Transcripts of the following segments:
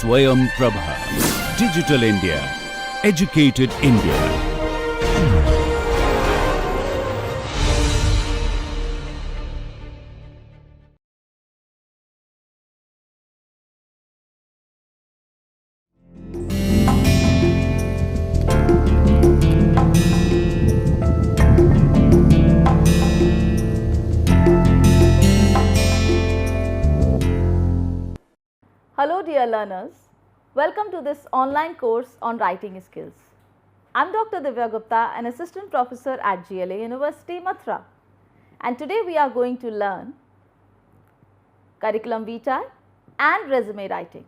Swayam Prabha. Digital India. Educated India. Hello dear learners, welcome to this online course on writing skills. I am Dr. Divya Gupta, an assistant professor at GLA University, Mathura, and today we are going to learn curriculum vitae and resume writing.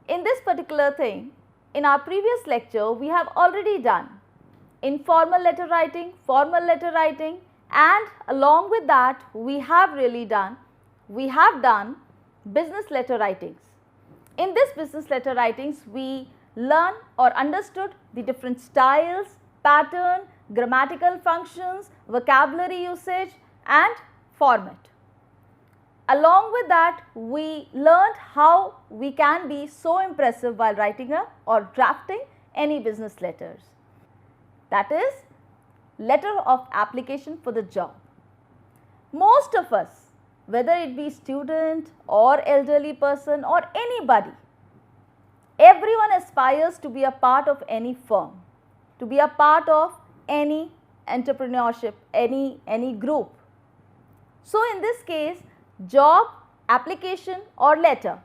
In this particular thing, in our previous lecture we have already done informal letter writing, formal letter writing, and along with that we have done business letter writings. In this business letter writings, we learn or understood the different styles, pattern, grammatical functions, vocabulary usage and format. Along with that, we learned how we can be so impressive while writing or drafting any business letters. That is, letter of application for the job. Most of us, whether it be student or elderly person or anybody, everyone aspires to be a part of any firm, to be a part of any entrepreneurship, any group. So in this case, job, application or letter,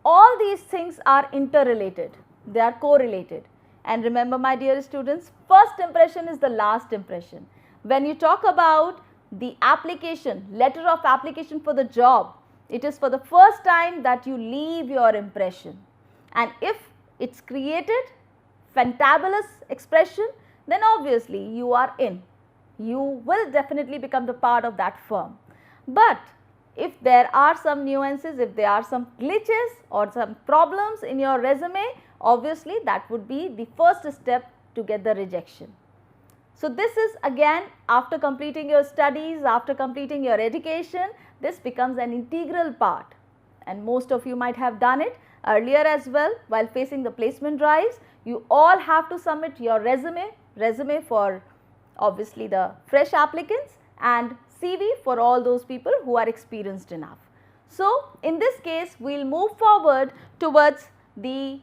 all these things are interrelated, they are correlated. And remember my dear students, first impression is the last impression. When you talk about the application, letter of application for the job, it is for the first time that you leave your impression, and if it's created fantabulous expression, then obviously you are in, you will definitely become the part of that firm. But if there are some nuances, if there are some glitches or some problems in your resume, obviously that would be the first step to get the rejection. So this is again, after completing your studies, after completing your education, this becomes an integral part, and most of you might have done it earlier as well. While facing the placement drives, you all have to submit your resume for obviously the fresh applicants and CV for all those people who are experienced enough. So in this case, we will move forward towards the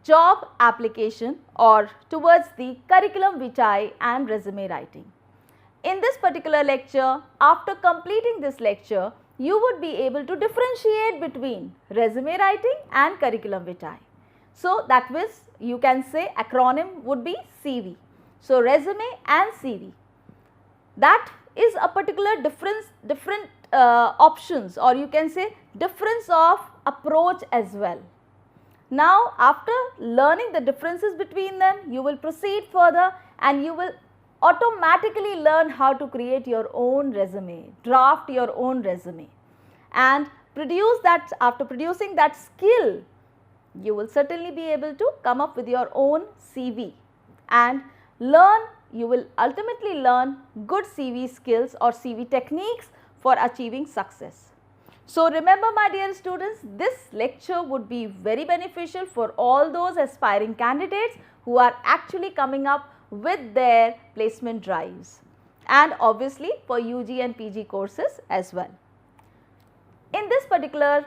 job application or towards the curriculum vitae and resume writing. In this particular lecture, after completing this lecture, you would be able to differentiate between resume writing and curriculum vitae. So that means you can say acronym would be CV. So resume and CV, that is a particular different options, or you can say difference of approach as well. Now after learning the differences between them, you will proceed further and you will automatically learn how to create your own resume, draft your own resume, and produce that. After producing that skill, you will certainly be able to come up with your own CV and you will ultimately learn good CV skills or CV techniques for achieving success. So remember my dear students, this lecture would be very beneficial for all those aspiring candidates who are actually coming up with their placement drives, and obviously for UG and PG courses as well. In this particular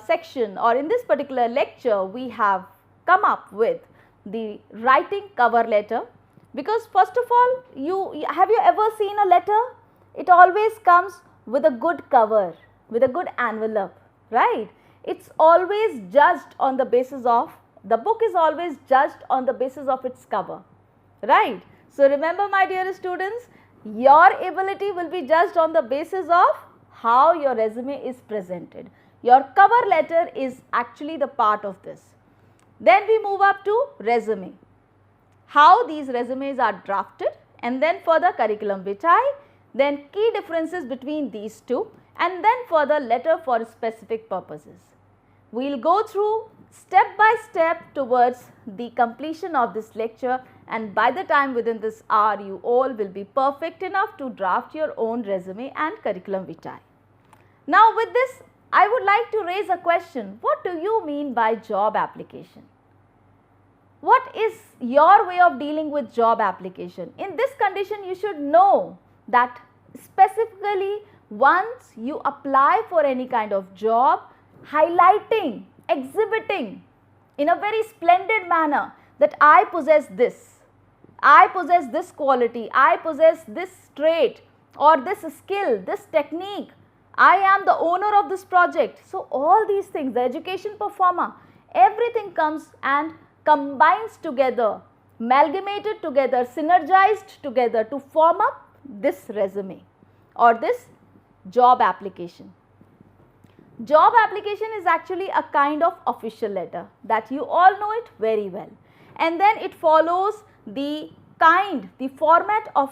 section or in this particular lecture, we have come up with the writing cover letter, because first of all, have you ever seen a letter? It always comes with a good cover, with a good envelope, right? It's always judged on the basis of, the book is always judged on the basis of its cover, right? So remember my dear students, your ability will be judged on the basis of how your resume is presented. Your cover letter is actually the part of this. Then we move up to resume, how these resumes are drafted, and then further curriculum vitae, then key differences between these two, and then further letter for specific purposes. We will go through step by step towards the completion of this lecture, and by the time within this hour you all will be perfect enough to draft your own resume and curriculum vitae. Now with this I would like to raise a question. What do you mean by job application? What is your way of dealing with job application? In this condition, you should know that specifically once you apply for any kind of job, highlighting, exhibiting in a very splendid manner that I possess this, I possess this quality, I possess this trait or this skill, this technique, I am the owner of this project. So, all these things, the education performer, everything comes and combines together, amalgamated together, synergized together to form up this resume or this job application. Job application is actually a kind of official letter that you all know it very well, and then it follows the format of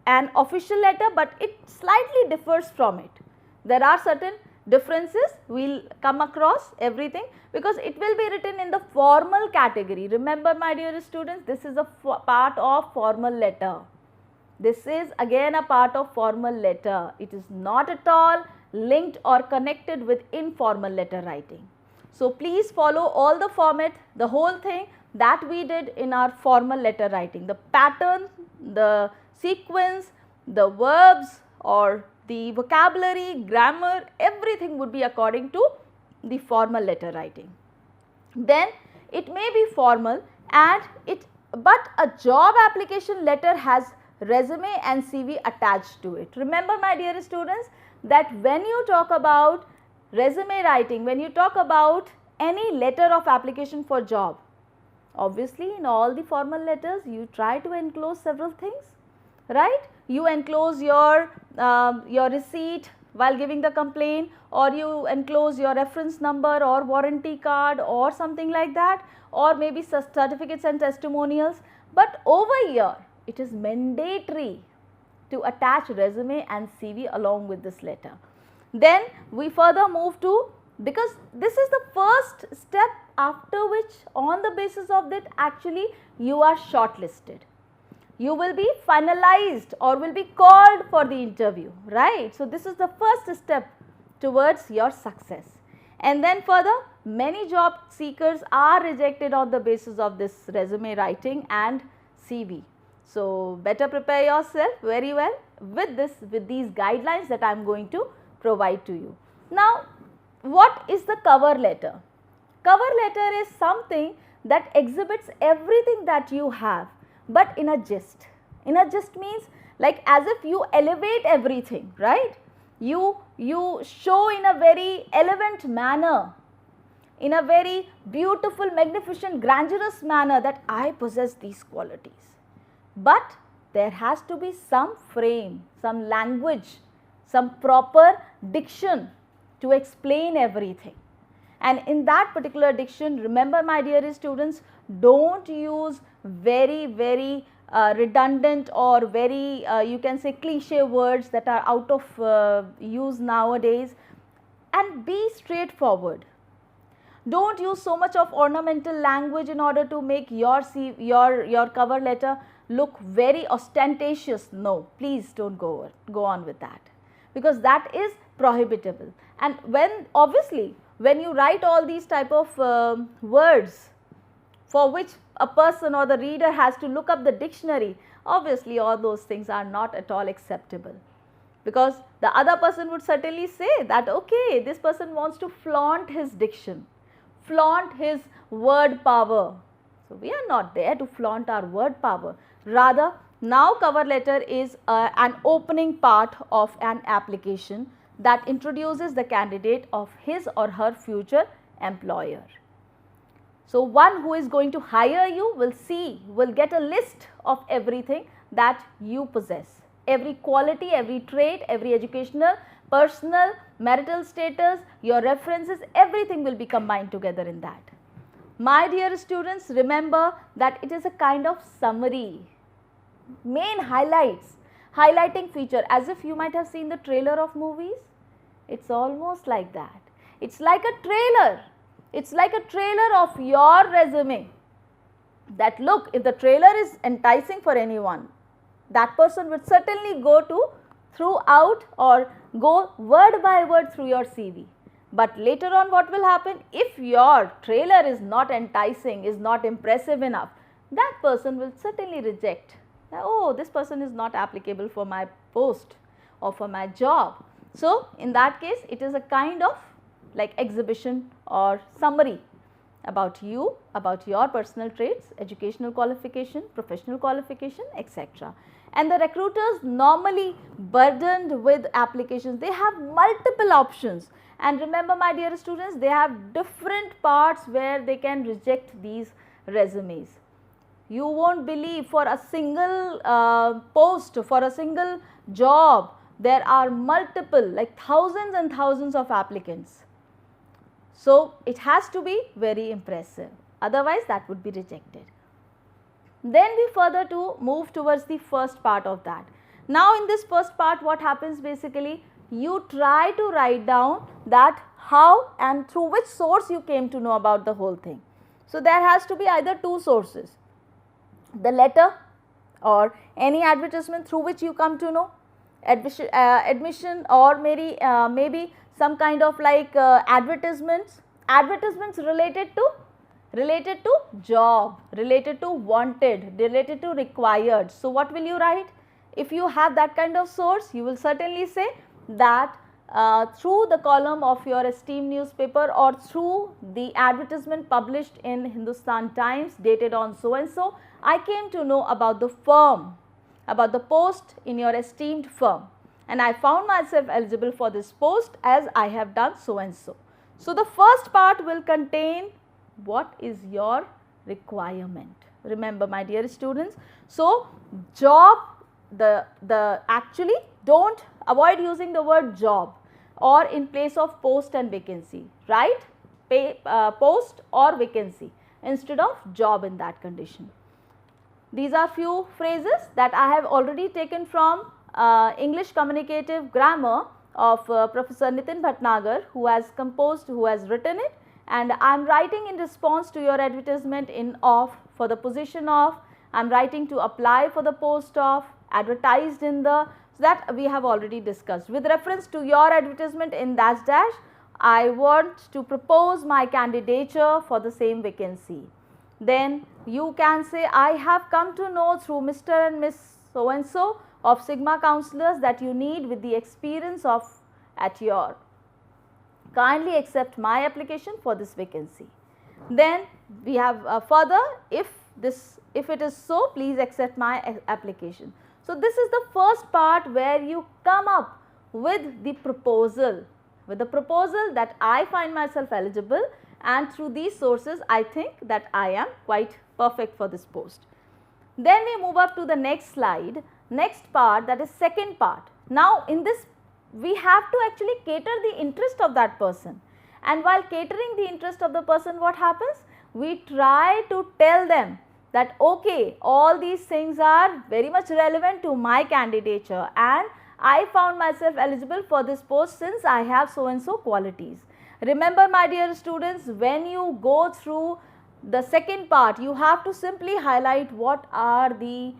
an official letter, but it slightly differs from it. There are certain differences, we will come across everything because it will be written in the formal category. Remember my dear students, this is a part of formal letter. This is again a part of formal letter. It is not at all linked or connected with informal letter writing. So, please follow all the format, the whole thing that we did in our formal letter writing. The pattern, the sequence, the verbs or the vocabulary, grammar, everything would be according to the formal letter writing. Then it may be formal and but a job application letter has resume and CV attached to it. Remember my dear students that when you talk about resume writing, when you talk about any letter of application for job, obviously in all the formal letters you try to enclose several things, right? You enclose your receipt while giving the complaint, or you enclose your reference number or warranty card or something like that, or maybe certificates and testimonials. But over here it is mandatory to attach resume and CV along with this letter. Then we further move to, because this is the first step after which on the basis of that actually you are shortlisted. You will be finalized or will be called for the interview, right. So, this is the first step towards your success. And then further, many job seekers are rejected on the basis of this resume writing and CV. So, better prepare yourself very well with these guidelines that I am going to provide to you. Now, what is the cover letter? Cover letter is something that exhibits everything that you have, but in a gist. In a gist means like as if you elevate everything, right? You show in a very elegant manner, in a very beautiful, magnificent, grandiose manner that I possess these qualities. But there has to be some frame, some language, some proper diction to explain everything. And in that particular diction, remember my dear students, don't use very redundant or very you can say cliche words that are out of use nowadays, and be straightforward. Don't use so much of ornamental language in order to make your cover letter look very ostentatious. No, please don't go on with that, because that is prohibitable. And obviously when you write all these type of words for which a person or the reader has to look up the dictionary, obviously all those things are not at all acceptable, because the other person would certainly say that okay, this person wants to flaunt his diction, flaunt his word power. So, we are not there to flaunt our word power. Rather, now cover letter is an opening part of an application that introduces the candidate of his or her future employer. So, one who is going to hire you will get a list of everything that you possess, every quality, every trait, every educational, personal, marital status, your references, everything will be combined together in that. My dear students, remember that it is a kind of summary, main highlights, highlighting feature, as if you might have seen the trailer of movies. It's almost like that. It's like a trailer. It's like a trailer of your resume, that look, if the trailer is enticing for anyone, that person would certainly go throughout or go word by word through your CV. But later on what will happen? If your trailer is not enticing, is not impressive enough, that person will certainly reject. Oh, this person is not applicable for my post or for my job. So, in that case it is a kind of like exhibition or summary about you, about your personal traits, educational qualification, professional qualification, etc. And the recruiters normally burdened with applications, they have multiple options, and remember my dear students, they have different parts where they can reject these resumes. You won't believe, for a single post, for a single job, there are multiple, like thousands and thousands of applicants. So, it has to be very impressive, otherwise that would be rejected. Then we further to move towards the first part of that. Now, in this first part what happens basically, you try to write down that how and through which source you came to know about the whole thing. So, there has to be either two sources, the letter or any advertisement through which you come to know, admission or maybe some kind of like advertisements related to job, related to wanted, related to required. So, what will you write? If you have that kind of source, you will certainly say that through the column of your esteemed newspaper or through the advertisement published in Hindustan Times dated on so and so, I came to know about the firm, about the post in your esteemed firm, and I found myself eligible for this post as I have done so and so. So, the first part will contain what is your requirement. Remember my dear students. So, job, actually don't avoid using the word job or in place of post and vacancy, right? Post or vacancy instead of job in that condition. These are few phrases that I have already taken from English Communicative Grammar of Professor Nitin Bhatnagar, who has written it, and I am writing in response to your advertisement for the position of, I am writing to apply for the post of, advertised in the, so that we have already discussed. With reference to your advertisement in dash dash, I want to propose my candidature for the same vacancy. Then you can say, I have come to know through Mr. and Miss so and so of Sigma counselors that you need with the experience of at your, kindly accept my application for this vacancy. Then we have further, if it is so, please accept my application. So, this is the first part where you come up with the proposal, that I find myself eligible, and through these sources I think that I am quite perfect for this post. Then we move up to the next slide, next part, that is second part. Now, in this we have to actually cater the interest of that person, and while catering the interest of the person, what happens? We try to tell them that okay, all these things are very much relevant to my candidature and I found myself eligible for this post since I have so and so qualities. Remember my dear students, when you go through the second part, you have to simply highlight what are the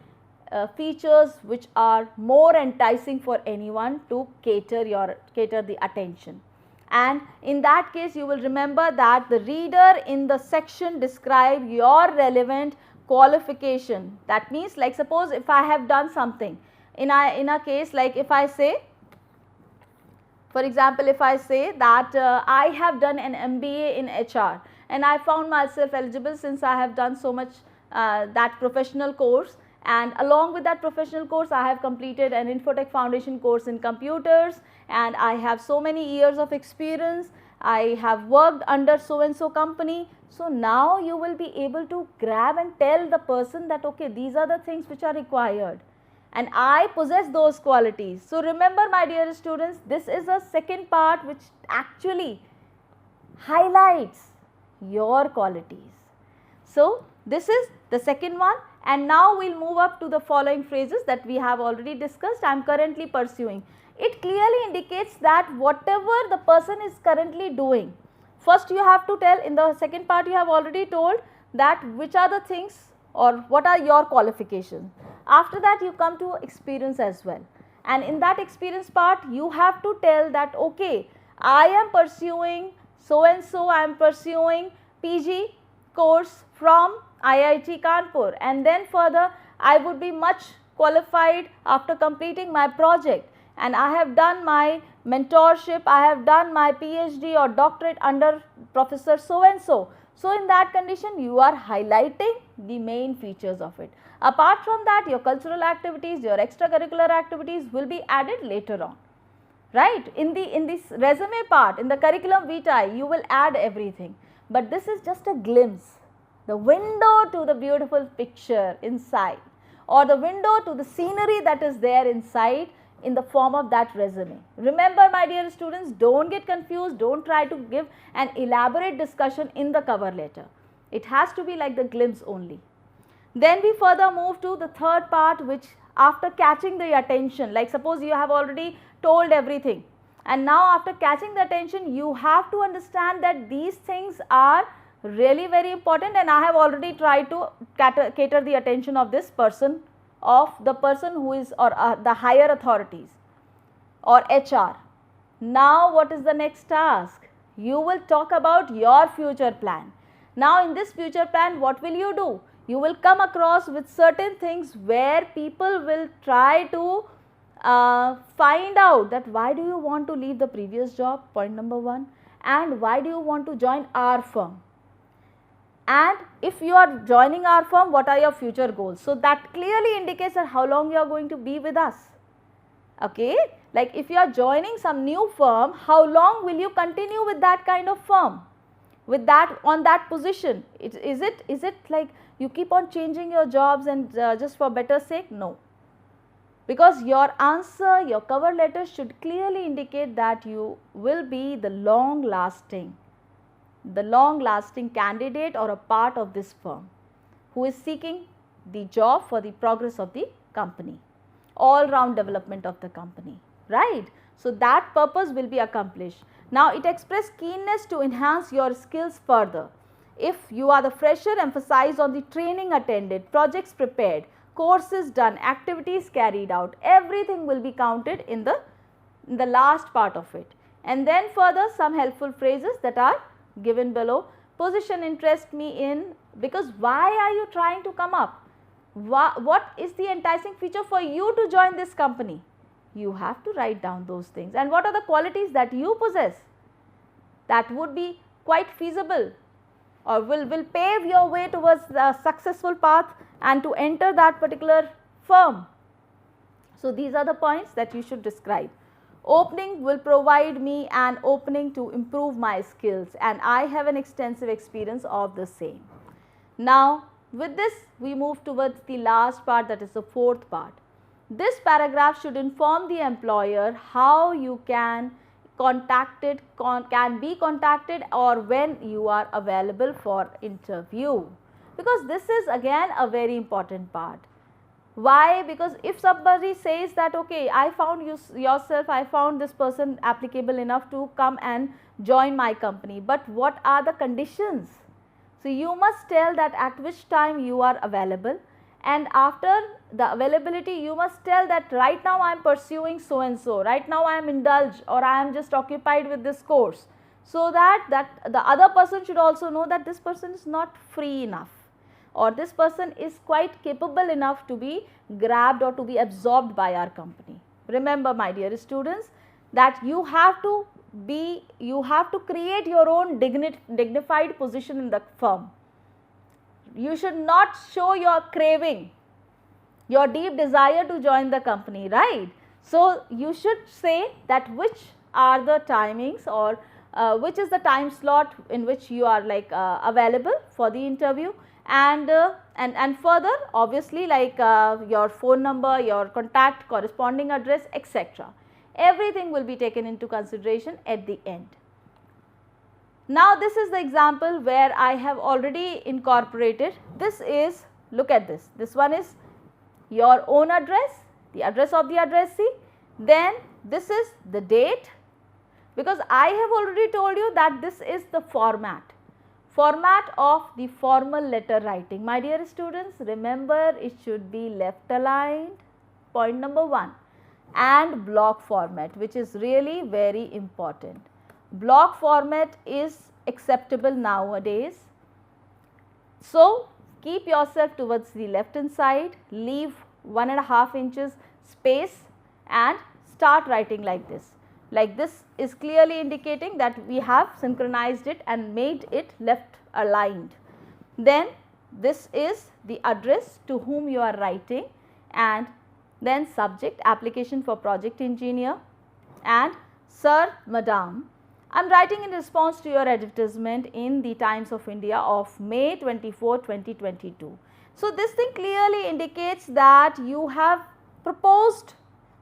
features which are more enticing for anyone to cater the attention. And in that case, you will remember that the reader in the section describe your relevant qualification. That means, like suppose if I have done something in a case, like if I say, for example, if I say that I have done an MBA in HR and I found myself eligible since I have done so much that professional course, and along with that professional course I have completed an Infotech Foundation course in computers, and I have so many years of experience, I have worked under so and so company. So, now you will be able to grab and tell the person that okay, these are the things which are required and I possess those qualities. So, remember my dear students, this is a second part which actually highlights your qualities. So, this is the second one, and now we will move up to the following phrases that we have already discussed, I am currently pursuing. It clearly indicates that whatever the person is currently doing, first you have to tell, in the second part you have already told that which are the things or what are your qualifications. After that you come to experience as well, and in that experience part you have to tell that okay, I am pursuing so and so, I am pursuing PG course from IIT Kanpur, and then further I would be much qualified after completing my project, and I have done my mentorship, I have done my PhD or doctorate under Professor so and so. So, in that condition you are highlighting the main features of it. Apart from that, your cultural activities, your extracurricular activities will be added later on, right? In this resume part, in the curriculum vitae, you will add everything, but this is just a glimpse, the window to the beautiful picture inside, or the window to the scenery that is there inside in the form of that resume. Remember, my dear students, don't get confused, don't try to give an elaborate discussion in the cover letter. It has to be like the glimpse only. Then we further move to the third part, which after catching the attention, like suppose you have already told everything, and now after catching the attention you have to understand that these things are really very important, and I have already tried to cater the attention of this person, of the person who is, or the higher authorities or HR. Now what is the next task? You will talk about your future plan. Now in this future plan, what will you do? You will come across with certain things where people will try to find out that why do you want to leave the previous job, point number 1, and why do you want to join our firm, and if you are joining our firm, what are your future goals. So that clearly indicates that how long you are going to be with us. Okay, like if you are joining some new firm, how long will you continue with that kind of firm, with that, on that position? Is it like you keep on changing your jobs and just for better sake? No, because your answer, your cover letter should clearly indicate that you will be the long lasting candidate or a part of this firm who is seeking the job for the progress of the company, all round development of the company, right? So that purpose will be accomplished. Now it expresses keenness to enhance your skills further. If you are the fresher, emphasize on the training attended, projects prepared, courses done, activities carried out, everything will be counted in the last part of it. And then further some helpful phrases that are given below. Position interests me in, because why are you trying to come up? What is the enticing feature for you to join this company? You have to write down those things. And what are the qualities that you possess that would be quite feasible or will pave your way towards the successful path and to enter that particular firm. So these are the points that you should describe. Opening will provide me an opening to improve my skills, and I have an extensive experience of the same. Now with this we move towards the last part, that is the fourth part. This paragraph should inform the employer how you can be contacted or when you are available for interview, because this is again a very important part. Why? Because if somebody says that okay, I found I found this person applicable enough to come and join my company, but what are the conditions? So you must tell that at which time you are available, and after the availability you must tell that right now I am pursuing so and so, right now I am indulged or I am just occupied with this course, so that the other person should also know that this person is not free enough, or this person is quite capable enough to be grabbed or to be absorbed by our company. Remember my dear students, that you have to create your own dignified position in the firm. You should not show your craving, your deep desire to join the company, right? So you should say that which are the timings, or which is the time slot in which you are like available for the interview, and further obviously like your phone number, your contact, corresponding address, etc. Everything will be taken into consideration at the end. Now this is the example where I have already incorporated. This is, look at this, this one is your own address, the address of the addressee, then this is the date, because I have already told you that this is the format of the formal letter writing. My dear students, remember it should be left aligned, point number 1, and block format, which is really very important. block format is acceptable nowadays. So, keep yourself towards the left hand side, leave 1.5 inches space and start writing like this. Like this is clearly indicating that we have synchronized it and made it left aligned. Then this is the address to whom you are writing, and then subject application for project engineer, and sir, madam, I am writing in response to your advertisement in the Times of India of May 24, 2022. So, this thing clearly indicates that you have proposed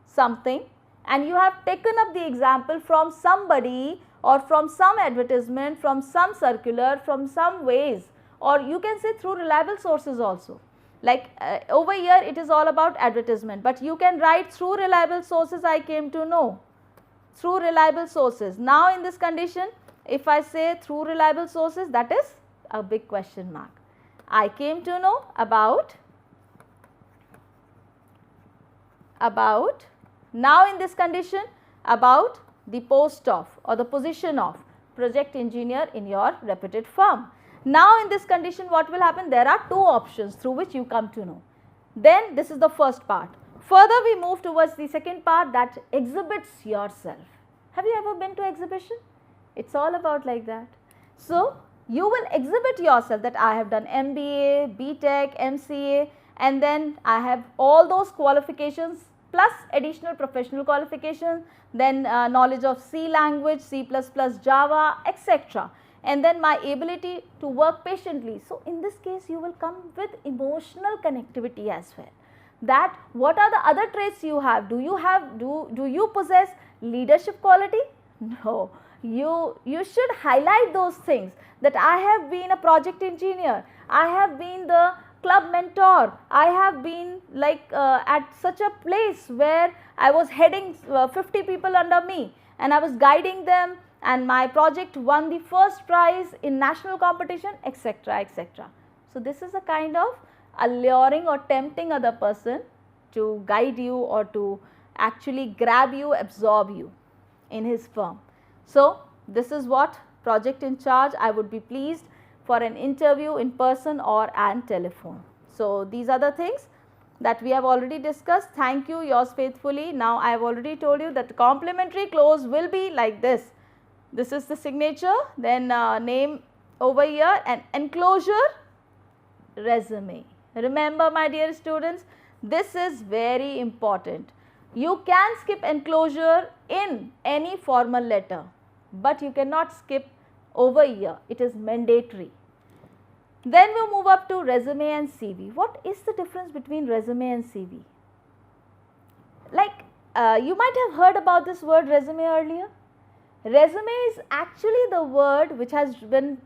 something and you have taken up the example from somebody or from some advertisement, from some circular, from some ways, or you can say through reliable sources also. Like over here it is all about advertisement, but you can write through reliable sources I came to know. Through reliable sources. Now, in this condition, if I say through reliable sources, that is a big question mark. I came to know about, now in this condition, about the post of or the position of project engineer in your reputed firm. Now, in this condition, what will happen? There are two options through which you come to know. Then this is the first part. Further we move towards the second part, that exhibits yourself. Have you ever been to exhibition? It's all about like that. So, you will exhibit yourself that I have done MBA, BTech, MCA, and then I have all those qualifications plus additional professional qualifications, then knowledge of C language, C++, Java, etc. And then my ability to work patiently. So, in this case you will come with emotional connectivity as well. That what are the other traits you have? Do you possess leadership quality? No. You should highlight those things, that I have been a project engineer, I have been the club mentor, I have been like at such a place where I was heading 50 people under me and I was guiding them, and my project won the first prize in national competition, etc., etc. So, this is a kind of alluring or tempting other person to guide you or to actually grab you, absorb you in his firm. So, this is what project in charge I would be pleased for an interview in person or an telephone. So, these are the things that we have already discussed. Thank you, yours faithfully. Now, I have already told you that the complimentary close will be like this. This is the signature, then name over here, and enclosure, resume. Remember, my dear students, this is very important. You can skip enclosure in any formal letter, but you cannot skip over here. It is mandatory. Then we move up to resume and CV. What is the difference between resume and CV? Like you might have heard about this word resume earlier. Resume is actually the word which has been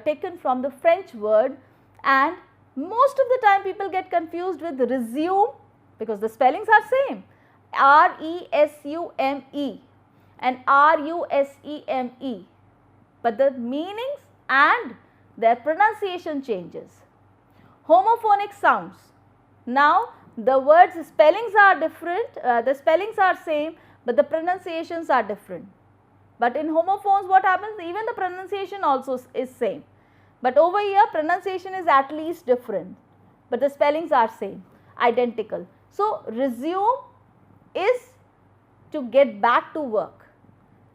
taken from the French word, and most of the time people get confused with resume because the spellings are same, R-E-S-U-M-E and R-U-S-E-M-E, but the meanings and their pronunciation changes. Homophonic sounds. Now, the words spellings are different, the spellings are same, but the pronunciations are different. But in homophones what happens? Even the pronunciation also is same. But over here pronunciation is at least different, but the spellings are same, identical. So, resume is to get back to work.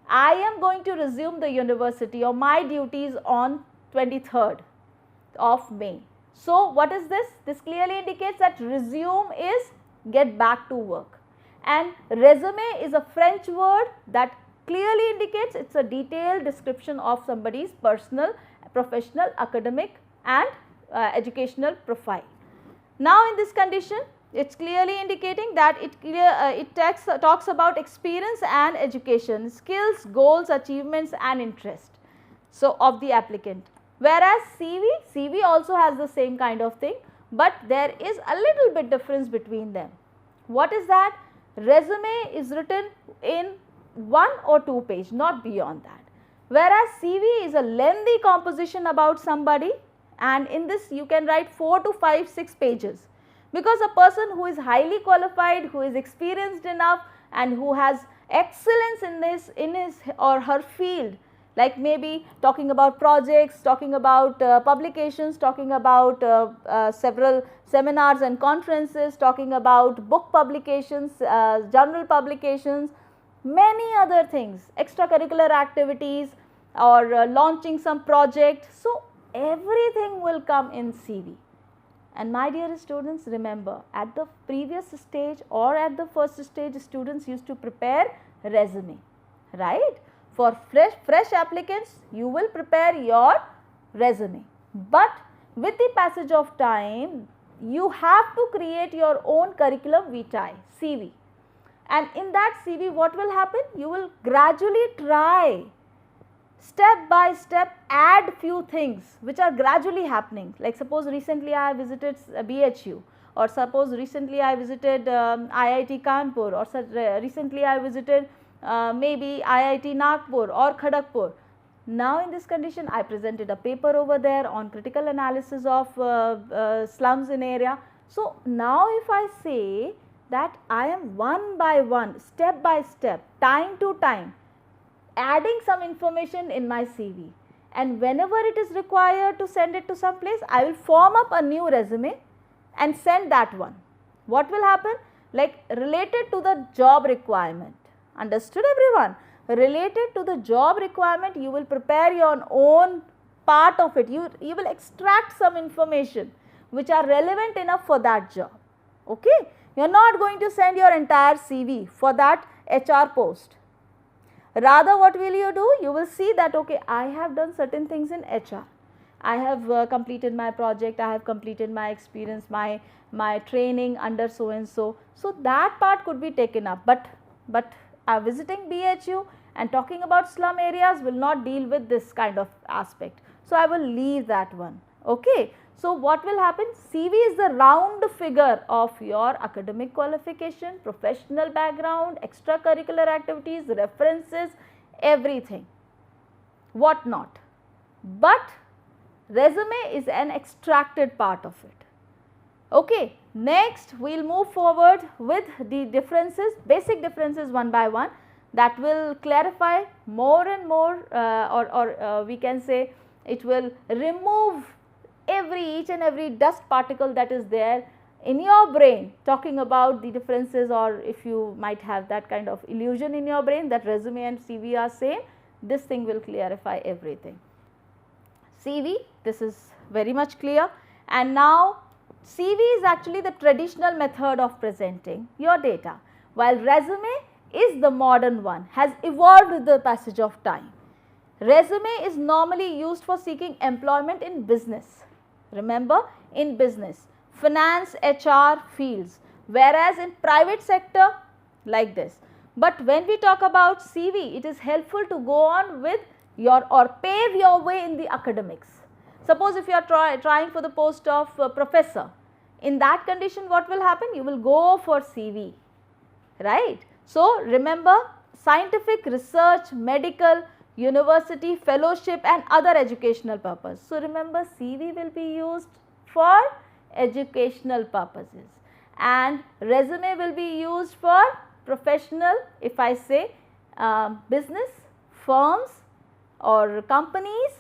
I am going to resume the university or my duties on 23rd of May. So, what is this? This clearly indicates that resume is get back to work, and resume is a French word that clearly indicates it's a detailed description of somebody's personal, professional, academic and educational profile. Now, in this condition, it's clearly indicating that it talks about experience and education, skills, goals, achievements and interest, so of the applicant. Whereas CV also has the same kind of thing, but there is a little bit difference between them. What is that? Resume is written in 1 or 2 pages, not beyond that. Whereas CV is a lengthy composition about somebody, and in this you can write 4 to 5, 6 pages. Because a person who is highly qualified, who is experienced enough and who has excellence in his or her field like maybe talking about projects, talking about publications, talking about several seminars and conferences, talking about book publications, journal publications, many other things, extracurricular activities or launching some project. So, everything will come in CV. And my dear students, remember, at the previous stage or at the first stage, students used to prepare resume, right? For fresh applicants, you will prepare your resume. But with the passage of time, you have to create your own curriculum vitae, CV. And in that CV, what will happen? You will gradually try, step by step, add few things which are gradually happening. Like suppose recently I visited BHU, or suppose recently I visited IIT Kanpur, or recently I visited maybe IIT Nagpur or Kharagpur. Now in this condition, I presented a paper over there on critical analysis of slums in area. So now if I say that I am one by one, step by step, time to time, adding some information in my CV, and whenever it is required to send it to some place, I will form up a new resume and send that one. What will happen? Like related to the job requirement. Understood everyone? Related to the job requirement, you will prepare your own part of it. You will extract some information which are relevant enough for that job. Okay? You are not going to send your entire CV for that HR post. Rather, what will you do? You will see that, okay, I have done certain things in HR. I have completed my project, I have completed my experience, my training under so and so. So that part could be taken up, but visiting BHU and talking about slum areas will not deal with this kind of aspect. So I will leave that one. Okay. So what will happen? CV is the round figure of your academic qualification, professional background, extracurricular activities, references, everything, what not. But resume is an extracted part of it. Okay. Next, we will move forward with the differences, basic differences one by one, that will clarify more and more or we can say it will remove each and every dust particle that is there in your brain, talking about the differences, or if you might have that kind of illusion in your brain that resume and CV are same, this thing will clarify everything. CV, this is very much clear. And now CV is actually the traditional method of presenting your data, while resume is the modern one, has evolved with the passage of time. Resume is normally used for seeking employment in business. Remember, in business, finance, HR fields, whereas in private sector like this. But when we talk about CV, it is helpful to go on with your or pave your way in the academics. Suppose if you are trying for the post of professor, in that condition what will happen? You will go for CV, right. So remember, scientific research, medical, university, fellowship and other educational purpose. So remember, CV will be used for educational purposes and resume will be used for professional, if I say business, firms or companies,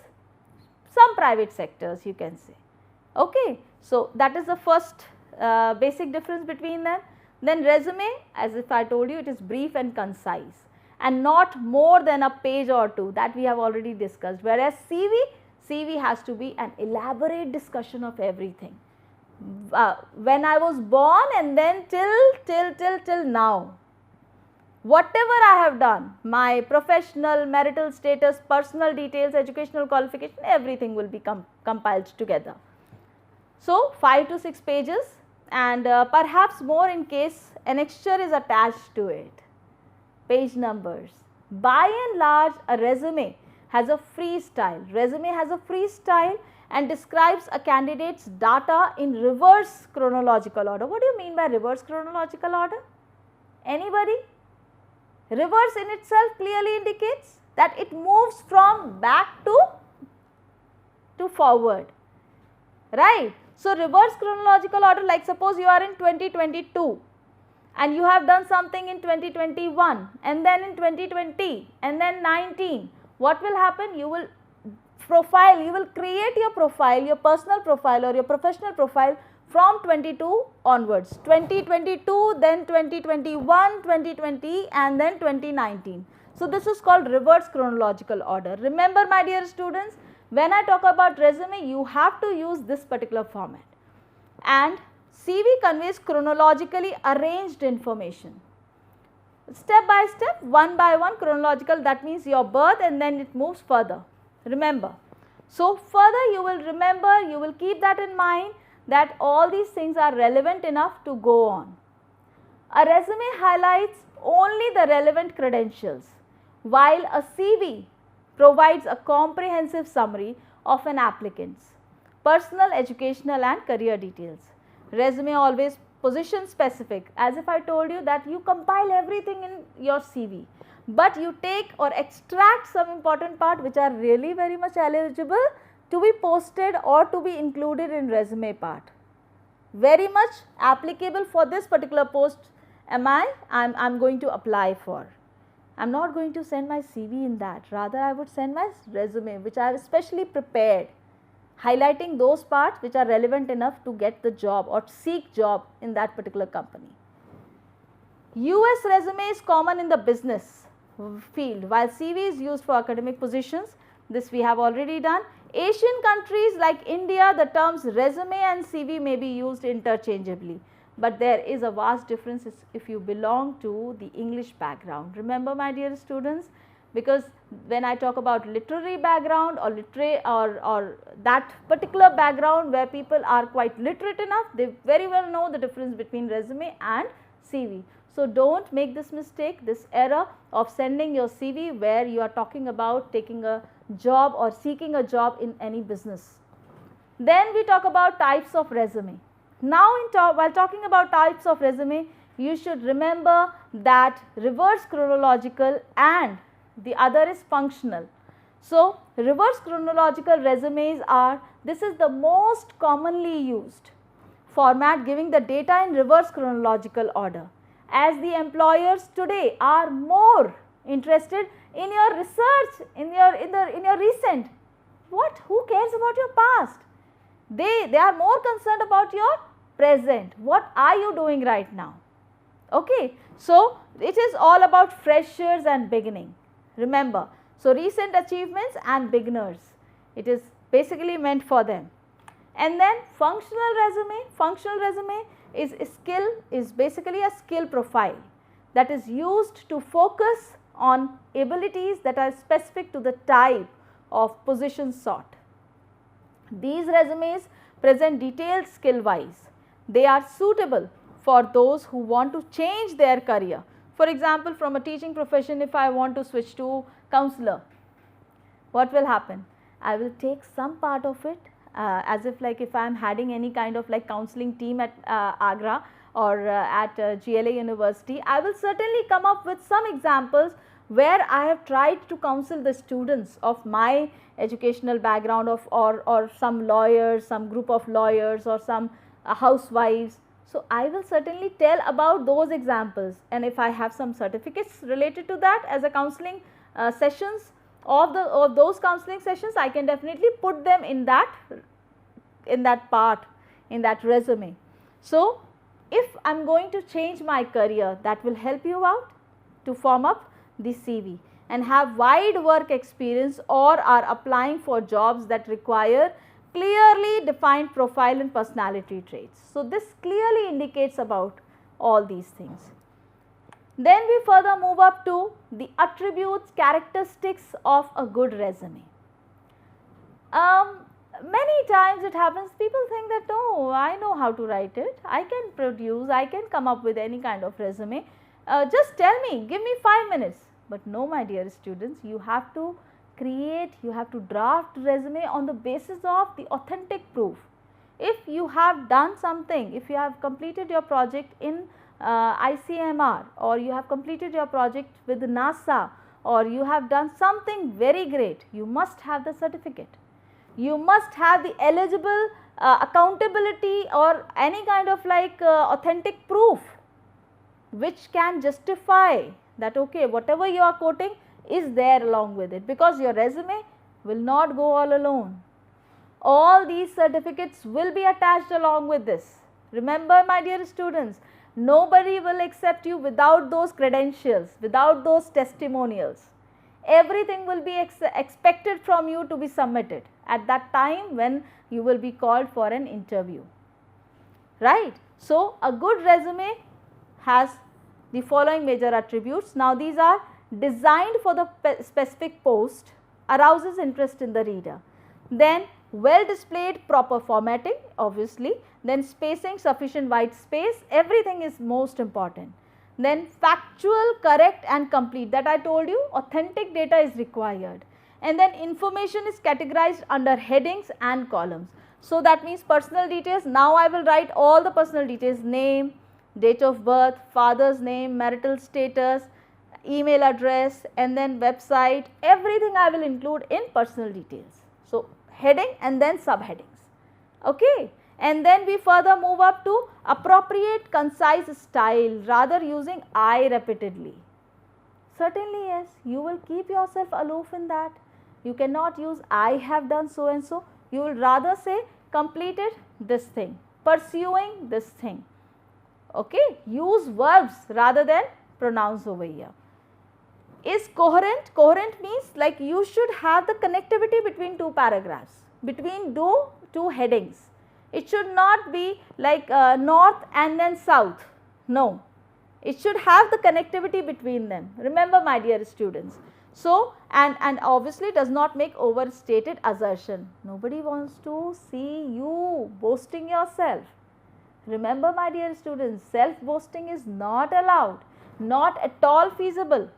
some private sectors you can say. Okay. So that is the first basic difference between them. Then resume, as if I told you, it is brief and concise and not more than a page or two, that we have already discussed, whereas CV has to be an elaborate discussion of everything. When I was born and then till now, whatever I have done, my professional, marital status, personal details, educational qualification, everything will be compiled together. So 5 to 6 pages and perhaps more in case annexure is attached to it. Page numbers. By and large, a resume has a free style. Resume has a free style and describes a candidate's data in reverse chronological order. What do you mean by reverse chronological order? Anybody? Reverse in itself clearly indicates that it moves from back to forward, right. So reverse chronological order, like suppose you are in 2022 and you have done something in 2021 and then in 2020 and then 19. what will happen? You will create your profile, your personal profile or your professional profile from 22 onwards, 2022, then 2021, 2020 and then 2019. So, this is called reverse chronological order. Remember my dear students, when I talk about resume, you have to use this particular format, and CV conveys chronologically arranged information. Step by step, one by one chronological, that means your birth, and then it moves further. Remember. So, further you will remember, you will keep that in mind that all these things are relevant enough to go on. A resume highlights only the relevant credentials, while a CV provides a comprehensive summary of an applicant's personal, educational and career details. Resume always position specific, as if I told you that you compile everything in your CV, but you take or extract some important part which are really very much eligible to be posted or to be included in resume part. Very much applicable for this particular post I'm going to apply for. I am not going to send my CV in that, rather I would send my resume which I have specially prepared, highlighting those parts which are relevant enough to get the job or seek job in that particular company. US resume is common in the business field, while CV is used for academic positions. This we have already done. Asian countries like India, the terms resume and CV may be used interchangeably, but there is a vast difference if you belong to the English background. Remember my dear students, because when I talk about literary background or that particular background where people are quite literate enough, they very well know the difference between resume and CV. So, do not make this mistake, this error of sending your CV where you are talking about taking a job or seeking a job in any business. Then we talk about types of resume. Now, while talking about types of resume, you should remember that reverse chronological and the other is functional. So, reverse chronological resumes are, this is the most commonly used format, giving the data in reverse chronological order, as the employers today are more interested in your research, in your recent. What? Who cares about your past? They are more concerned about your present. What are you doing right now? Okay. So, it is all about freshers and beginning. Remember, so recent achievements and beginners, it is basically meant for them. And then functional resume is basically a skill profile that is used to focus on abilities that are specific to the type of position sought. These resumes present detailed skill wise. They are suitable for those who want to change their career. For example, from a teaching profession, if I want to switch to counselor, what will happen? I will take some part of it as if like if I am heading any kind of like counseling team at Agra or at GLA University, I will certainly come up with some examples where I have tried to counsel the students of my educational background or some lawyers, some group of lawyers or some housewives. So, I will certainly tell about those examples, and if I have some certificates related to that as a counseling sessions of those counseling sessions, I can definitely put them in that part, in that resume. So, if I am going to change my career, that will help you out to form up the CV and have wide work experience or are applying for jobs that require clearly defined profile and personality traits. So, this clearly indicates about all these things. Then we further move up to the attributes, characteristics of a good resume. Many times it happens, people think that no, I know how to write it, I can produce, I can come up with any kind of resume, just tell me, give me 5 minutes. But no my dear students, you have to create, you have to draft resume on the basis of the authentic proof. If you have done something, if you have completed your project in ICMR or you have completed your project with NASA or you have done something very great, you must have the certificate. You must have the eligible accountability or any kind of like authentic proof which can justify that okay, whatever you are quoting is there along with it, because your resume will not go all alone. All these certificates will be attached along with this. Remember, my dear students, nobody will accept you without those credentials, without those testimonials. Everything will be expected from you to be submitted at that time when you will be called for an interview, right? So, a good resume has the following major attributes. Now, these are designed for the specific post, arouses interest in the reader. Then well displayed, proper formatting obviously, then spacing, sufficient white space, everything is most important. Then factual, correct and complete, that I told you, authentic data is required. And then information is categorized under headings and columns. So, that means personal details. Now, I will write all the personal details: name, date of birth, father's name, marital status, email address, and then website, everything I will include in personal details. So, heading and then subheadings, okay. And then we further move up to appropriate concise style, rather using I repeatedly. Certainly yes, you will keep yourself aloof in that. You cannot use I have done so and so, you will rather say completed this thing, pursuing this thing, okay. Use verbs rather than pronouns over here. Is coherent? Coherent means like you should have the connectivity between two paragraphs, between two headings. It should not be like north and then south, no. It should have the connectivity between them. Remember, my dear students. So, and obviously does not make overstated assertion. Nobody wants to see you boasting yourself. Remember, my dear students, self-boasting is not allowed, not at all feasible.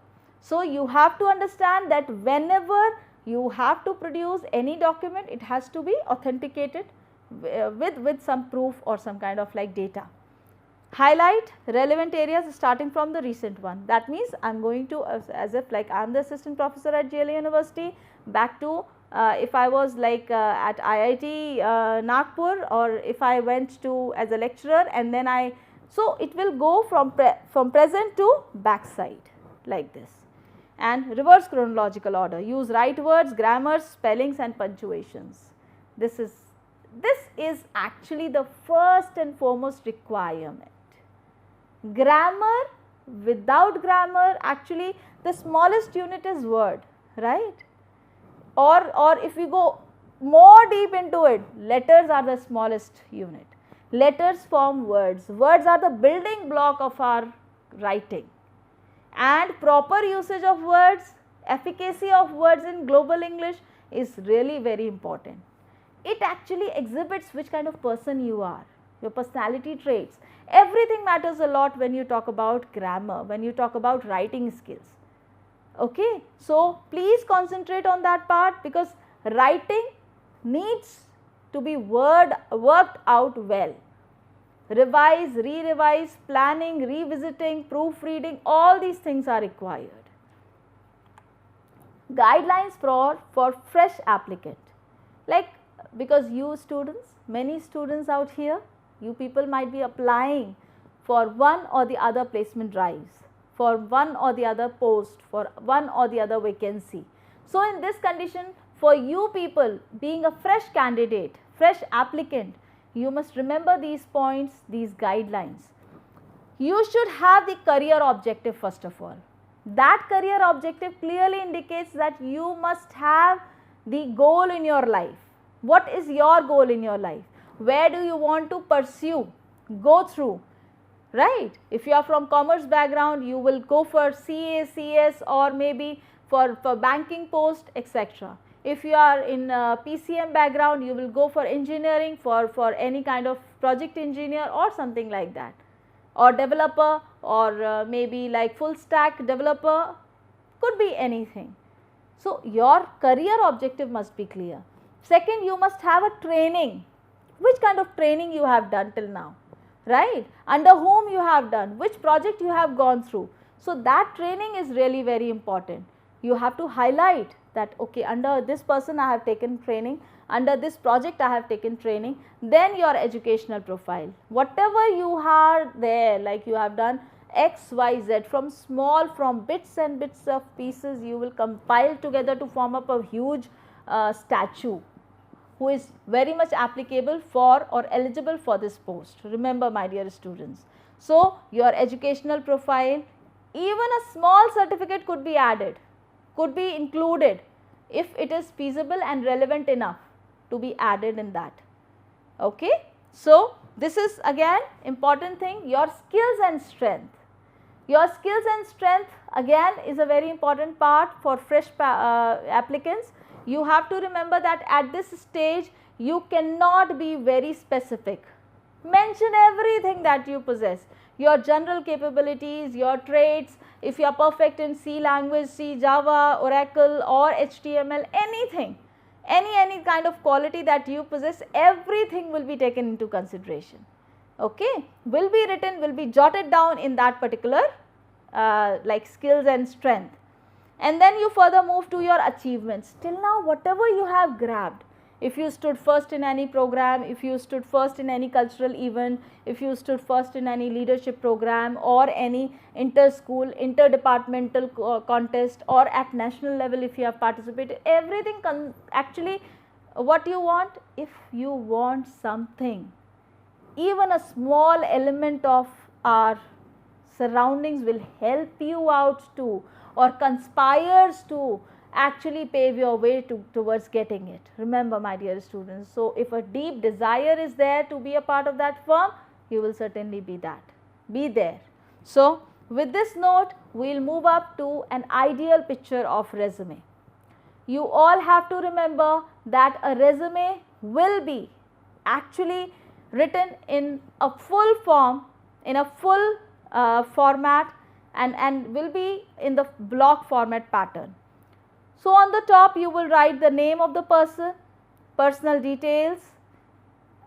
So, you have to understand that whenever you have to produce any document, it has to be authenticated with some proof or some kind of like data. Highlight relevant areas starting from the recent one. That means I am going to, as if like I am the assistant professor at GLA University, back to if I was like at IIT Nagpur, or if I went to as a lecturer, and then so it will go from present to backside like this. And reverse chronological order, use right words, grammars, spellings and punctuations. This is actually the first and foremost requirement. Grammar, without grammar, actually the smallest unit is word, right? Or if we go more deep into it, letters are the smallest unit. Letters form words. Words are the building block of our writing. And proper usage of words, efficacy of words in global English is really very important. It actually exhibits which kind of person you are, your personality traits. Everything matters a lot when you talk about grammar, when you talk about writing skills, okay. So, please concentrate on that part, because writing needs to be worked out well. Revise, re-revise, planning, revisiting, proofreading, all these things are required. Guidelines for fresh applicant, like, because you students, many students out here, you people might be applying for one or the other placement drives, for one or the other post, for one or the other vacancy. So, in this condition, for you people being a fresh candidate, fresh applicant, you must remember these points, these guidelines. You should have the career objective first of all. That career objective clearly indicates that you must have the goal in your life. What is your goal in your life? Where do you want to pursue, go through, right? If you are from commerce background, you will go for CA, CS, or maybe for banking post, etc. If you are in PCM background, you will go for engineering, for any kind of project engineer or something like that, or developer, or maybe like full stack developer, could be anything. So, your career objective must be clear. Second, you must have a training. Which kind of training you have done till now, right? Under whom you have done, which project you have gone through. So, that training is really very important. You have to highlight that, okay, under this person I have taken training, under this project I have taken training. Then your educational profile, whatever you are there, like you have done X, Y, Z, from bits and bits of pieces you will compile together to form up a huge statue who is very much applicable for or eligible for this post. Remember, my dear students. So, your educational profile, even a small certificate could be added, could be included if it is feasible and relevant enough to be added in that. Okay. So, this is again important thing, your skills and strength. Your skills and strength again is a very important part for fresh applicants. You have to remember that at this stage you cannot be very specific. Mention everything that you possess, your general capabilities, your traits. If you are perfect in C language, C, Java, Oracle or HTML, anything, any kind of quality that you possess, everything will be taken into consideration. Okay, will be written, will be jotted down in that particular like skills and strength. And then you further move to your achievements. Till now whatever you have grabbed, if you stood first in any program, if you stood first in any cultural event, if you stood first in any leadership program or any inter-school, interdepartmental contest, or at national level if you have participated, everything actually what you want, if you want something, even a small element of our surroundings will help you out to or conspires to actually pave your way towards getting it. Remember, my dear students, so if a deep desire is there to be a part of that firm, you will certainly be there. So, with this note, we will move up to an ideal picture of resume. You all have to remember that a resume will be actually written in a full form, in a full format, and will be in the block format pattern. So, on the top you will write the name of the person, personal details,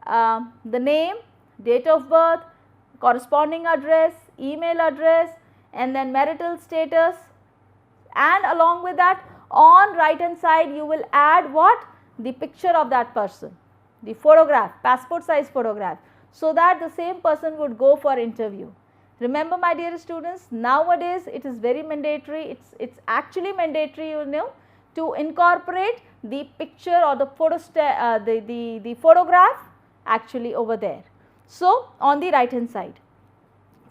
the name, date of birth, corresponding address, email address, and then marital status, and along with that on right hand side you will add what? The picture of that person, the photograph, passport size photograph, so that the same person would go for interview. Remember, my dear students, nowadays it is very mandatory, it's actually mandatory, you know, to incorporate the picture or the the photograph actually over there. So, on the right hand side,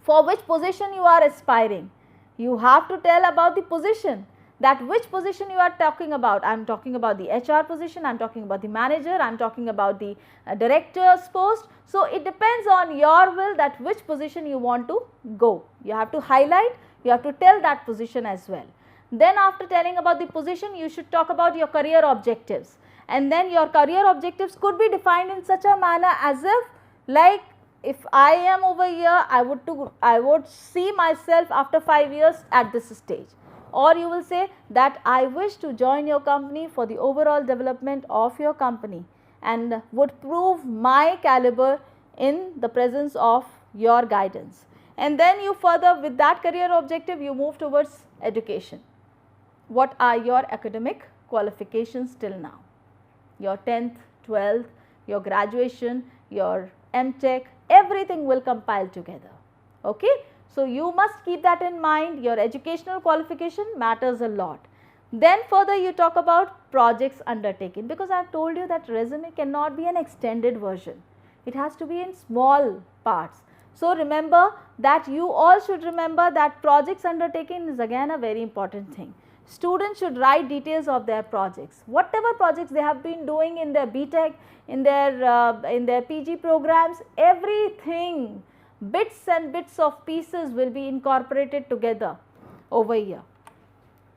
for which position you are aspiring, you have to tell about the position, that which position you are talking about. I am talking about the HR position, I am talking about the manager, I am talking about the director's post. So, it depends on your will that which position you want to go. You have to highlight, you have to tell that position as well. Then after telling about the position, you should talk about your career objectives, and then your career objectives could be defined in such a manner as if, like, if I am over here, I would see myself after 5 years at this stage, or you will say that I wish to join your company for the overall development of your company and would prove my caliber in the presence of your guidance. And then you further, with that career objective, you move towards education. What are your academic qualifications till now? Your 10th, 12th, your graduation, your MTech, everything will compile together. Okay? So, you must keep that in mind. Your educational qualification matters a lot. Then further you talk about projects undertaken, because I have told you that resume cannot be an extended version. It has to be in small parts. So, remember that you all should remember that projects undertaken is again a very important thing. Students should write details of their projects, whatever projects they have been doing in their BTech, in their PG programs, everything, bits and bits of pieces will be incorporated together over here.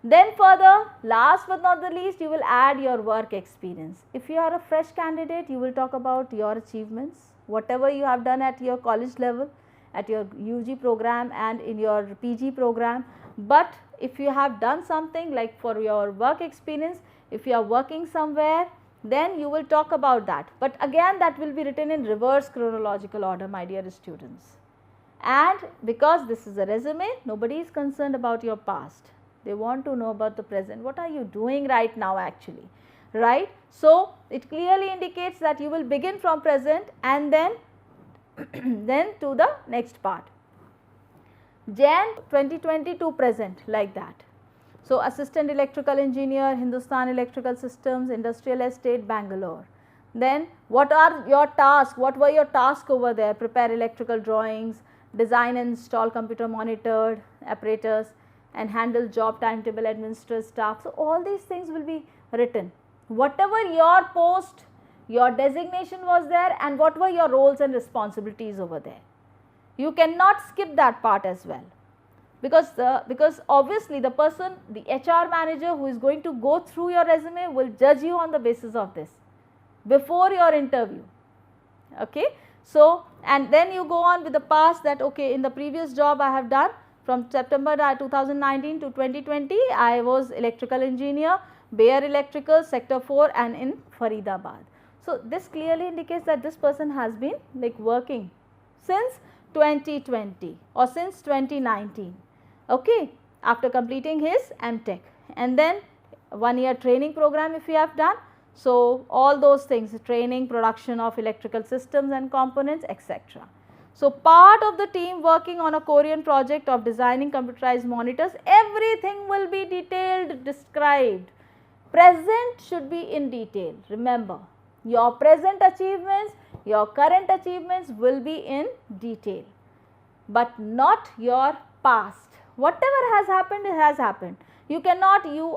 Then further, last but not the least, you will add your work experience. If you are a fresh candidate, you will talk about your achievements, whatever you have done at your college level, at your UG program and in your PG program. But if you have done something like for your work experience, if you are working somewhere, then you will talk about that. But again, that will be written in reverse chronological order, my dear students. And because this is a resume, nobody is concerned about your past. They want to know about the present. What are you doing right now actually, right? So, it clearly indicates that you will begin from present and then, then to the next part. Jan 2020 to present, like that. So, assistant electrical engineer, Hindustan Electrical Systems, Industrial Estate, Bangalore. Then what are your tasks? What were your tasks over there? Prepare electrical drawings, design and install computer monitored apparatus, and handle job timetable, administer staff. So, all these things will be written. Whatever your post, your designation was there, and what were your roles and responsibilities over there. You cannot skip that part as well, because obviously the person, the HR manager who is going to go through your resume will judge you on the basis of this before your interview. Okay. So, and then you go on with the past, that okay, in the previous job I have done from September 2019 to 2020, I was electrical engineer, Bayer Electrical, Sector 4 and in Faridabad. So, this clearly indicates that this person has been like working since 2020 or since 2019, okay, after completing his MTech, and then 1 year training program if you have done. So, all those things, training, production of electrical systems and components, etc. So, part of the team working on a Korean project of designing computerized monitors, everything will be detailed, described. Present should be in detail. Remember, your present achievements, your current achievements will be in detail, but not your past. Whatever has happened, it has happened. You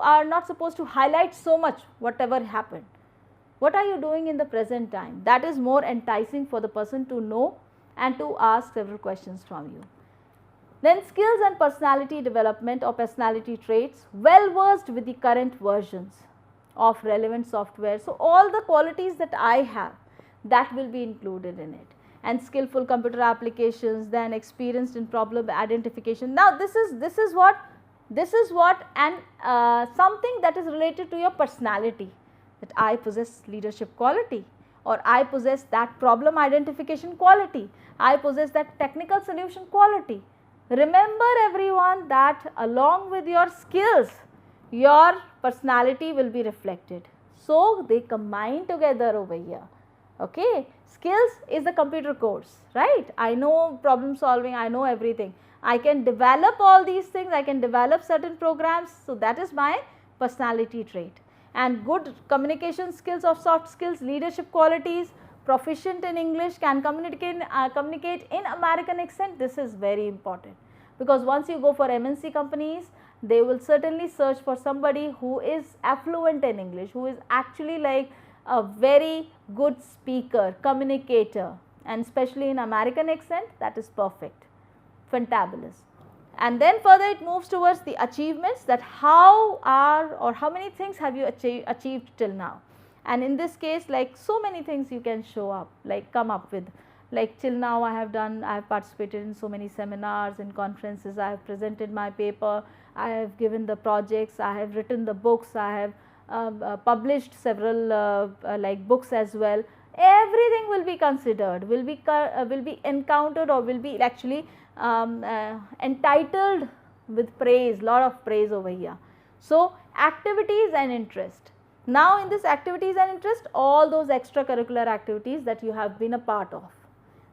are not supposed to highlight so much whatever happened. What are you doing in the present time? That is more enticing for the person to know and to ask several questions from you. Then skills and personality development or personality traits, well versed with the current versions of relevant software. So, all the qualities that I have, that will be included in it, and skillful computer applications, then experienced in problem identification. Now, this is what and something that is related to your personality, that I possess leadership quality, or I possess that problem identification quality, I possess that technical solution quality. Remember everyone that along with your skills, your personality will be reflected. So, they combine together over here. Okay. Skills is the computer course, right? I know problem solving, I know everything. I can develop all these things, I can develop certain programs. So, that is my personality trait. And good communication skills or soft skills, leadership qualities, proficient in English, can communicate in American accent. This is very important, because once you go for MNC companies, they will certainly search for somebody who is affluent in English, who is actually like a very good speaker, communicator, and especially in American accent, that is perfect, fantabulous. And then further it moves towards the achievements, that how many things have you achieved till now. And in this case, like so many things you can show up, like come up with, like till now I have participated in so many seminars and conferences, I have presented my paper, I have given the projects, I have written the books, I have published several like books as well. Everything will be considered, will be encountered, or will be actually entitled with praise, lot of praise over here. So, activities and interest. Now, in this activities and interest, all those extracurricular activities that you have been a part of,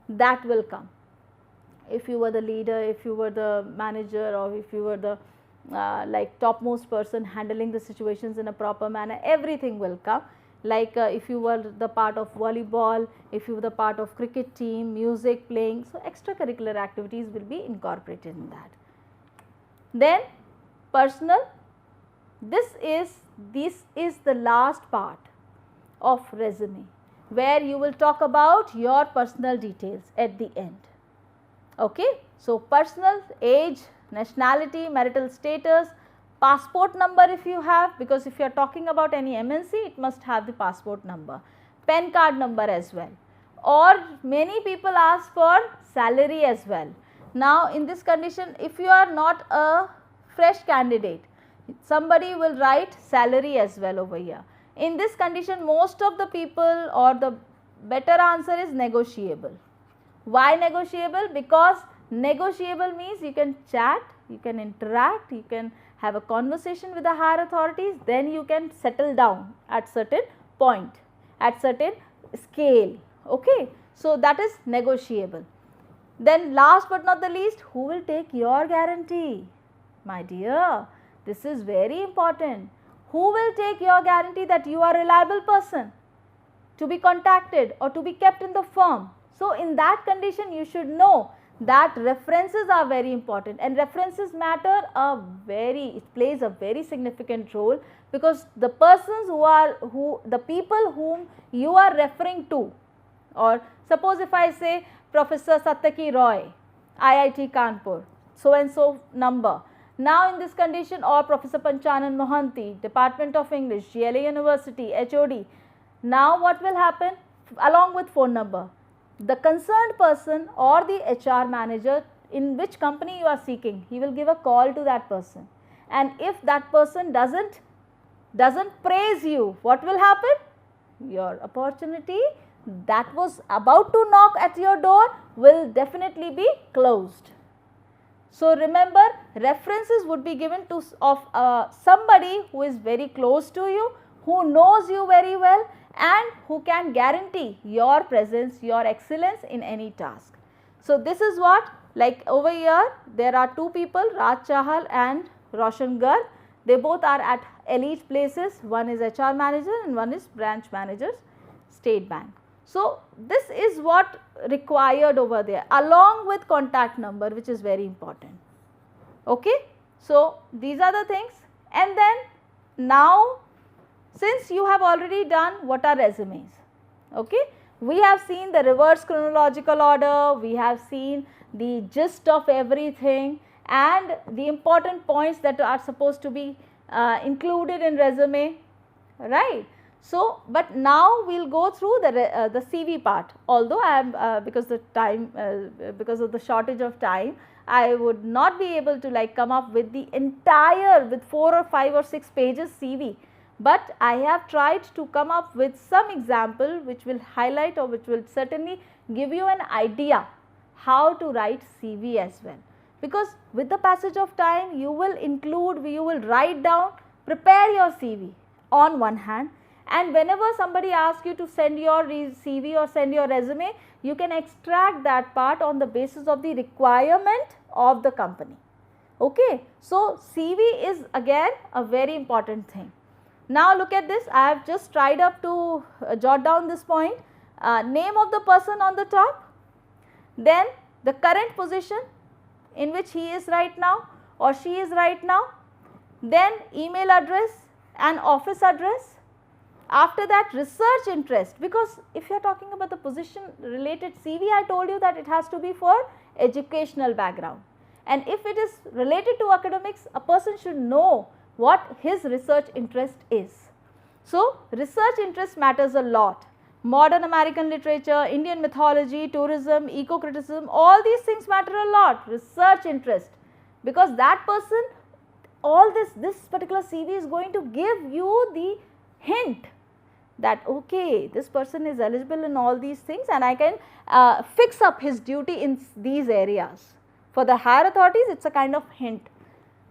that will come. If you were the leader, if you were the manager, or if you were the like topmost person handling the situations in a proper manner, everything will come. Like if you were the part of volleyball, if you were the part of cricket team, music playing, so extracurricular activities will be incorporated in that. Then personal, this is the last part of resume, where you will talk about your personal details at the end. Okay. So, personal, age, nationality, marital status, passport number if you have, because if you are talking about any MNC, it must have the passport number, PAN card number as well, or many people ask for salary as well. Now, in this condition, if you are not a fresh candidate, somebody will write salary as well over here. In this condition, most of the people, or the better answer is negotiable. Why negotiable? Because negotiable means you can chat, you can interact, you can have a conversation with the higher authorities, then you can settle down at certain point, at certain scale. Okay. So, that is negotiable. Then last but not the least, who will take your guarantee? My dear, this is very important. Who will take your guarantee that you are a reliable person to be contacted or to be kept in the firm? So in that condition, you should know that references are very important, and references matter it plays a very significant role, because the persons the people whom you are referring to, or suppose if I say Professor Satyaki Roy, IIT Kanpur, so and so number. Now in this condition, or Professor Panchanan Mohanty, Department of English, GLA University, HOD. Now what will happen? Along with phone number, the concerned person or the HR manager in which company you are seeking, he will give a call to that person. And if that person doesn't praise you, what will happen? Your opportunity that was about to knock at your door will definitely be closed. So remember, references would be given to somebody who is very close to you, who knows you very well, and who can guarantee your presence, your excellence in any task. So this is what, like over here, there are two people, Raj Chahal and Roshan Garg. They both are at elite places. One is HR manager and one is branch managers, State Bank. So this is what required over there, along with contact number, which is very important. Okay. So these are the things. And then now, since you have already done what are resumes, okay, we have seen the reverse chronological order, we have seen the gist of everything and the important points that are supposed to be included in resume, right. So, but now we will go through the CV part, although I am because of the shortage of time, I would not be able to like come up with the entire, with 4 or 5 or 6 pages CV. But I have tried to come up with some example which will highlight, or which will certainly give you an idea how to write CV as well. Because with the passage of time, you will write down, prepare your CV on one hand, and whenever somebody asks you to send your CV or send your resume, you can extract that part on the basis of the requirement of the company. Okay. So CV is again a very important thing. Now look at this, I have just tried up to jot down this point, name of the person on the top, then the current position in which he is right now or she is right now, then email address and office address. After that, research interest, because if you are talking about the position related CV, I told you that it has to be for educational background, and if it is related to academics, a person should know what his research interest is. So research interest matters a lot. Modern American literature, Indian mythology, tourism, eco-criticism, all these things matter a lot. Research interest, because that person, all this particular CV is going to give you the hint that okay, this person is eligible in all these things, and I can fix up his duty in these areas. For the higher authorities, it is a kind of hint.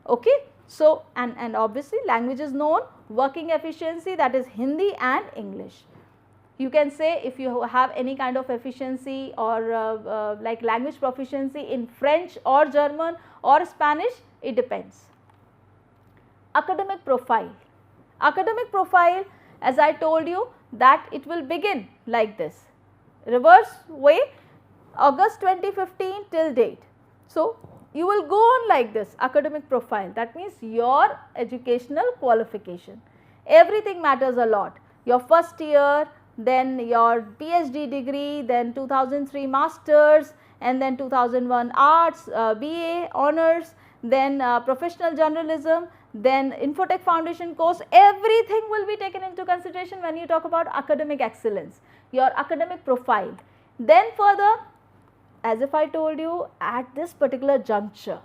Okay. So, and obviously language is known, working efficiency, that is Hindi and English. You can say if you have any kind of efficiency or like language proficiency in French or German or Spanish, it depends. Academic profile. Academic profile, as I told you, that it will begin like this, reverse way, August 2015 till date. So you will go on like this, academic profile, that means your educational qualification. Everything matters a lot, your first year, then your PhD degree, then 2003 masters, and then 2001 arts, BA honors, then professional journalism, then Infotech Foundation course, everything will be taken into consideration when you talk about academic excellence, your academic profile. Then further, as if I told you, at this particular juncture,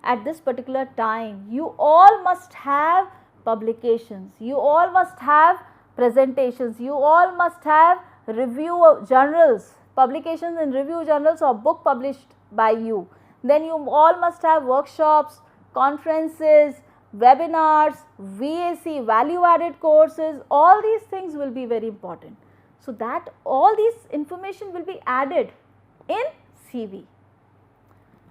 at this particular time, you all must have publications, you all must have presentations, you all must have review of journals, publications in review journals or book published by you. Then you all must have workshops, conferences, webinars, VAC, value added courses, all these things will be very important. So that all these information will be added in CV.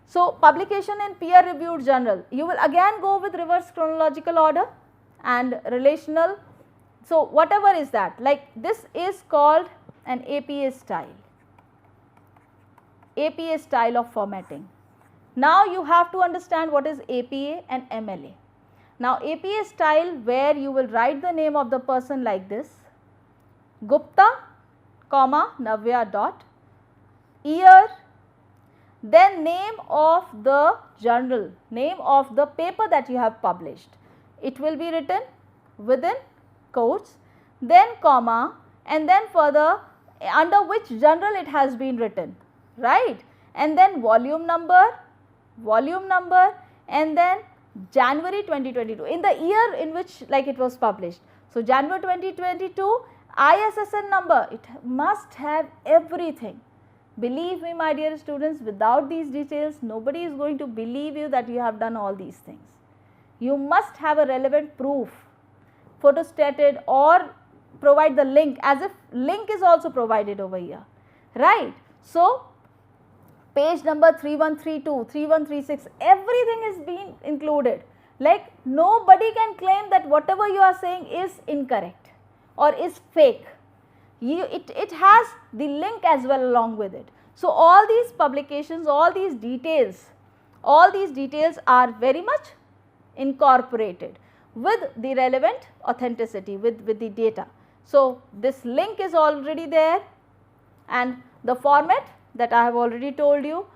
So, publication in peer reviewed journal, you will again go with reverse chronological order and relational. So, whatever is that, like this is called an APA style of formatting. Now, you have to understand what is APA and MLA. Now, APA style, where you will write the name of the person like this, Gupta, comma, Navya dot, year, then name of the journal, name of the paper that you have published. It will be written within quotes, then comma, and then further under which journal it has been written, right, and then volume number, and then January 2022, in the year in which like it was published. So, January 2022, ISSN number, it must have everything. Believe me, my dear students, without these details, nobody is going to believe you that you have done all these things. You must have a relevant proof, photostated, or provide the link, as if link is also provided over here, right. So, page number 3132, 3136, everything is being included. Like nobody can claim that whatever you are saying is incorrect or is fake. It has the link as well along with it. So, all these publications, all these details are very much incorporated with the relevant authenticity, with the data. So, this link is already there, and the format that I have already told you.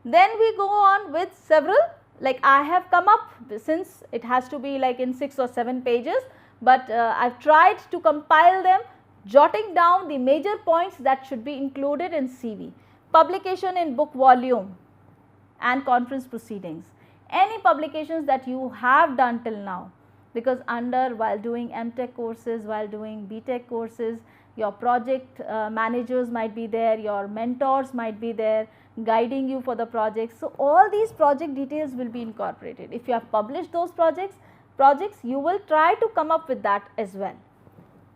Then we go on with several, like I have come up, since it has to be like in 6 or 7 pages, but I have tried to compile them, jotting down the major points that should be included in CV. Publication in book volume and conference proceedings, any publications that you have done till now, because while doing MTech courses, while doing BTech courses, your project managers might be there, your mentors might be there guiding you for the projects. So, all these project details will be incorporated. If you have published those projects, you will try to come up with that as well.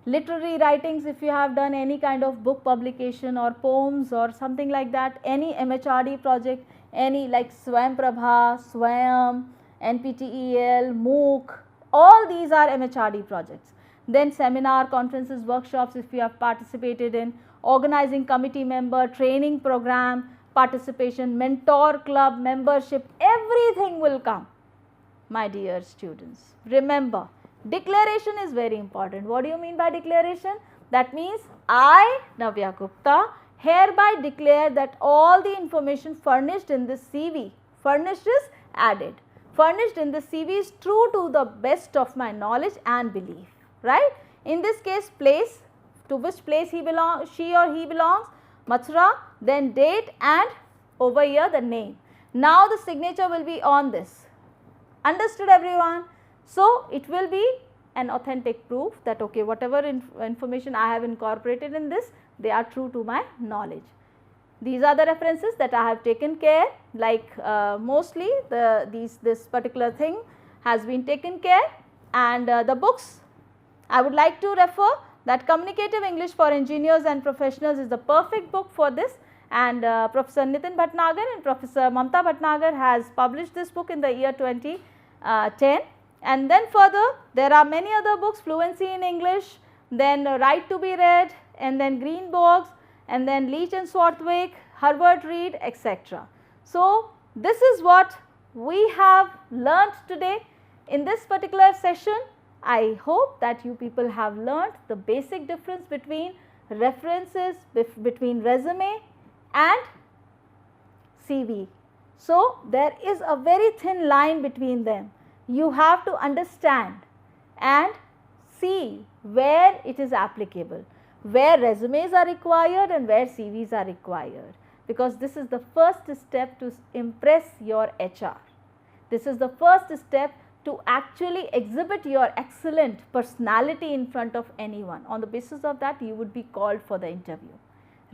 Literary writings, if you have done any kind of book publication or poems or something like that, any MHRD project, any like Swayam Prabha, Swayam, NPTEL, MOOC, all these are MHRD projects. Then seminar, conferences, workshops, if you have participated in, organizing committee member, training program, participation, mentor club, membership, everything will come, my dear students. Remember, declaration is very important. What do you mean by declaration? That means I, Navya Gupta, hereby declare that all the information furnished in this CV, furnished is added, furnished in this CV is true to the best of my knowledge and belief, right. In this case, place, to which place she or he belongs, Mathura, then date, and over here the name. Now, the signature will be on this. Understood, everyone? So, it will be an authentic proof that okay, whatever information I have incorporated in this, they are true to my knowledge. These are the references that I have taken care, like mostly this particular thing has been taken care, and the books I would like to refer, that Communicative English for Engineers and Professionals is the perfect book for this, and Professor Nitin Bhatnagar and Professor Mamta Bhatnagar has published this book in the year 2010. And then further there are many other books, Fluency in English, then Right to be Read, and then Greenbox, and then Leach and Swartwick, Harvard Read, etc. So, this is what we have learnt today in this particular session. I hope that you people have learnt the basic difference between references, between resume and CV. So, there is a very thin line between them. You have to understand and see where it is applicable, where resumes are required and where CVs are required, because this is the first step to impress your HR. This is the first step to actually exhibit your excellent personality in front of anyone. On the basis of that, you would be called for the interview,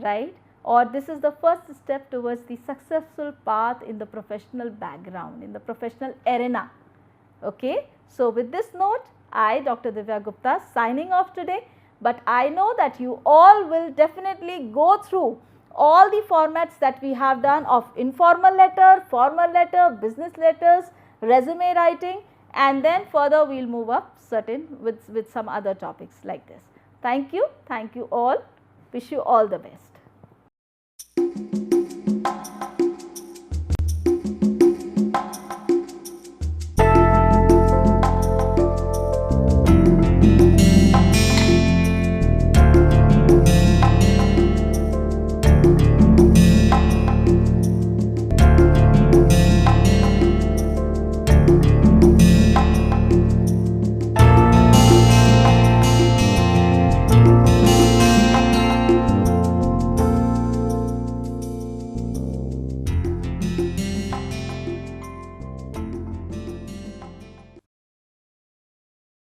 right? Or this is the first step towards the successful path in the professional background, in the professional arena. Okay. So, with this note, I, Dr. Divya Gupta, signing off today, but I know that you all will definitely go through all the formats that we have done of informal letter, formal letter, business letters, resume writing, and then further we will move up with some other topics like this. Thank you all. Wish you all the best.